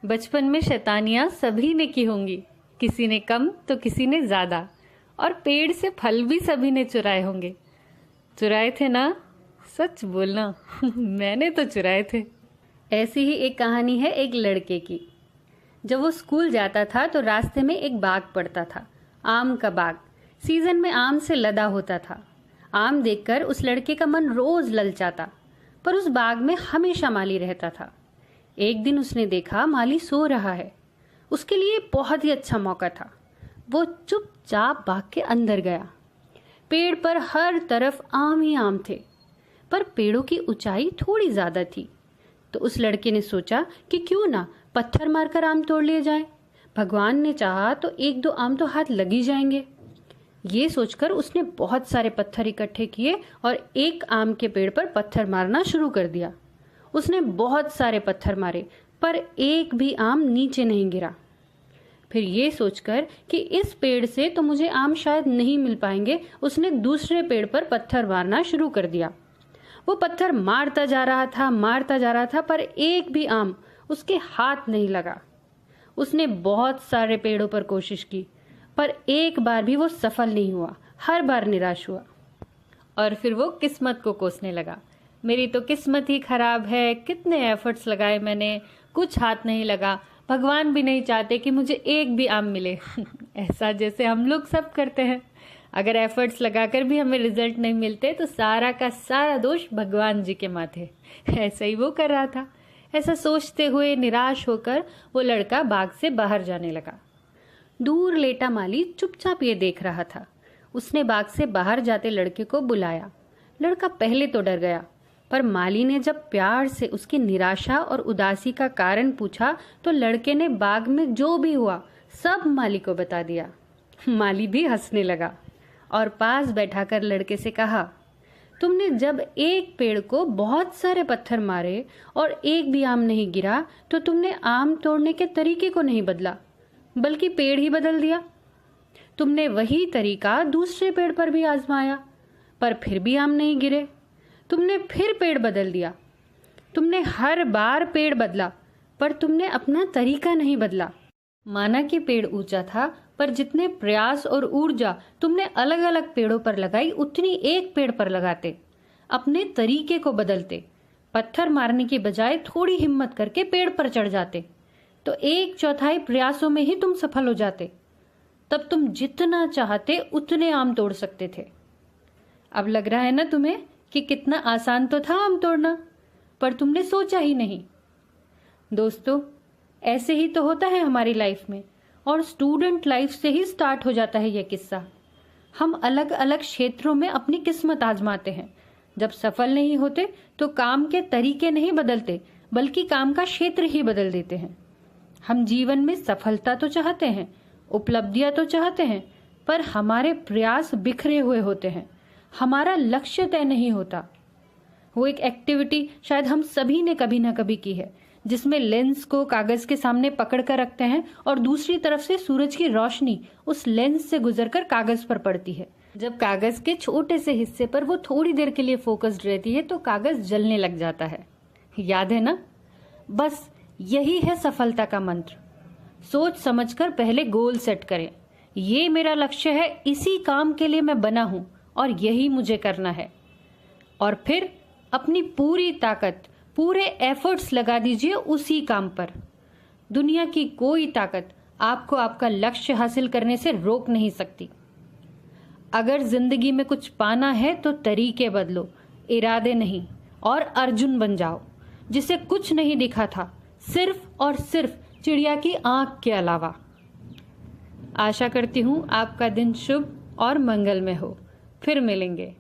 बचपन में शैतानियां सभी ने की होंगी, किसी ने कम तो किसी ने ज्यादा, और पेड़ से फल भी सभी ने चुराए होंगे। चुराए थे ना? सच बोलना मैंने तो चुराए थे। ऐसी ही एक कहानी है एक लड़के की। जब वो स्कूल जाता था तो रास्ते में एक बाग पड़ता था, आम का बाग। सीजन में आम से लदा होता था। आम देखकर उस लड़के का मन रोज ललचाता, पर उस बाग में हमेशा माली रहता था। एक दिन उसने देखा माली सो रहा है। उसके लिए बहुत ही अच्छा मौका था। वो चुपचाप बाग के अंदर गया। पेड़ पर हर तरफ आम ही आम थे, पर पेड़ों की ऊंचाई थोड़ी ज्यादा थी। तो उस लड़के ने सोचा कि क्यों ना पत्थर मारकर आम तोड़ लिए जाए। भगवान ने चाहा तो एक दो आम तो हाथ लग ही जाएंगे। ये सोचकर उसने बहुत सारे पत्थर इकट्ठे किए और एक आम के पेड़ पर पत्थर मारना शुरू कर दिया। उसने बहुत सारे पत्थर मारे, पर एक भी आम नीचे नहीं गिरा। फिर ये सोचकर कि इस पेड़ से तो मुझे आम शायद नहीं मिल पाएंगे, उसने दूसरे पेड़ पर पत्थर मारना शुरू कर दिया। वो पत्थर मारता जा रहा था, पर एक भी आम उसके हाथ नहीं लगा। उसने बहुत सारे पेड़ों पर कोशिश की, पर एक बार भी वो सफल नहीं हुआ। हर बार निराश हुआ और फिर वो किस्मत को कोसने लगा। मेरी तो किस्मत ही खराब है, कितने एफर्ट्स लगाए मैंने, कुछ हाथ नहीं लगा। भगवान भी नहीं चाहते कि मुझे एक भी आम मिले ऐसा जैसे हम लोग सब करते हैं। अगर एफर्ट्स लगाकर भी हमें रिजल्ट नहीं मिलते तो सारा का सारा दोष भगवान जी के माथे। ऐसा ही वो कर रहा था। ऐसा सोचते हुए निराश होकर वो लड़का बाग से बाहर जाने लगा। दूर लेटा माली चुपचाप ये देख रहा था। उसने बाग से बाहर जाते लड़के को बुलाया। लड़का पहले तो डर गया, पर माली ने जब प्यार से उसकी निराशा और उदासी का कारण पूछा तो लड़के ने बाग में जो भी हुआ सब माली को बता दिया। माली भी हंसने लगा और पास बैठाकर लड़के से कहा, तुमने जब एक पेड़ को बहुत सारे पत्थर मारे और एक भी आम नहीं गिरा तो तुमने आम तोड़ने के तरीके को नहीं बदला, बल्कि पेड़ ही बदल दिया। तुमने वही तरीका दूसरे पेड़ पर भी आजमाया, पर फिर भी आम नहीं गिरे। तुमने फिर पेड़ बदल दिया। तुमने हर बार पेड़ बदला, पर तुमने अपना तरीका नहीं बदला। माना कि पेड़ ऊंचा था, पर जितने प्रयास और ऊर्जा तुमने अलग अलग पेड़ों पर लगाई उतनी एक पेड़ पर लगाते। अपने तरीके को बदलते। पत्थर मारने की बजाय थोड़ी हिम्मत करके पेड़ पर चढ़ जाते तो 1/4 प्रयासों में ही तुम सफल हो जाते। तब तुम जितना चाहते उतने आम तोड़ सकते थे। अब लग रहा है ना तुम्हें कि कितना आसान तो था आम तोड़ना, पर तुमने सोचा ही नहीं। दोस्तों, ऐसे ही तो होता है हमारी लाइफ में, और स्टूडेंट लाइफ से ही स्टार्ट हो जाता है यह किस्सा। हम अलग अलग क्षेत्रों में अपनी किस्मत आजमाते हैं। जब सफल नहीं होते तो काम के तरीके नहीं बदलते, बल्कि काम का क्षेत्र ही बदल देते हैं। हम जीवन में सफलता तो चाहते हैं, उपलब्धियां तो चाहते हैं, पर हमारे प्रयास बिखरे हुए होते हैं। हमारा लक्ष्य तय नहीं होता। वो एक एक्टिविटी शायद हम सभी ने कभी ना कभी की है, जिसमें लेंस को कागज के सामने पकड़ कर रखते हैं और दूसरी तरफ से सूरज की रोशनी उस लेंस से गुजरकर कागज पर पड़ती है। जब कागज के छोटे से हिस्से पर वो थोड़ी देर के लिए फोकस्ड रहती है तो कागज जलने लग जाता है। याद है ना? बस यही है सफलता का मंत्र। सोच समझकर पहले गोल सेट करें। ये मेरा लक्ष्य है, इसी काम के लिए मैं बना हूं और यही मुझे करना है। और फिर अपनी पूरी ताकत, पूरे एफर्ट्स लगा दीजिए उसी काम पर। दुनिया की कोई ताकत आपको आपका लक्ष्य हासिल करने से रोक नहीं सकती। अगर जिंदगी में कुछ पाना है तो तरीके बदलो, इरादे नहीं, और अर्जुन बन जाओ, जिसे कुछ नहीं दिखा था, सिर्फ और सिर्फ चिड़िया की आंख के अलावा। आशा करती हूँ आपका दिन शुभ और मंगलमय हो। फिर मिलेंगे।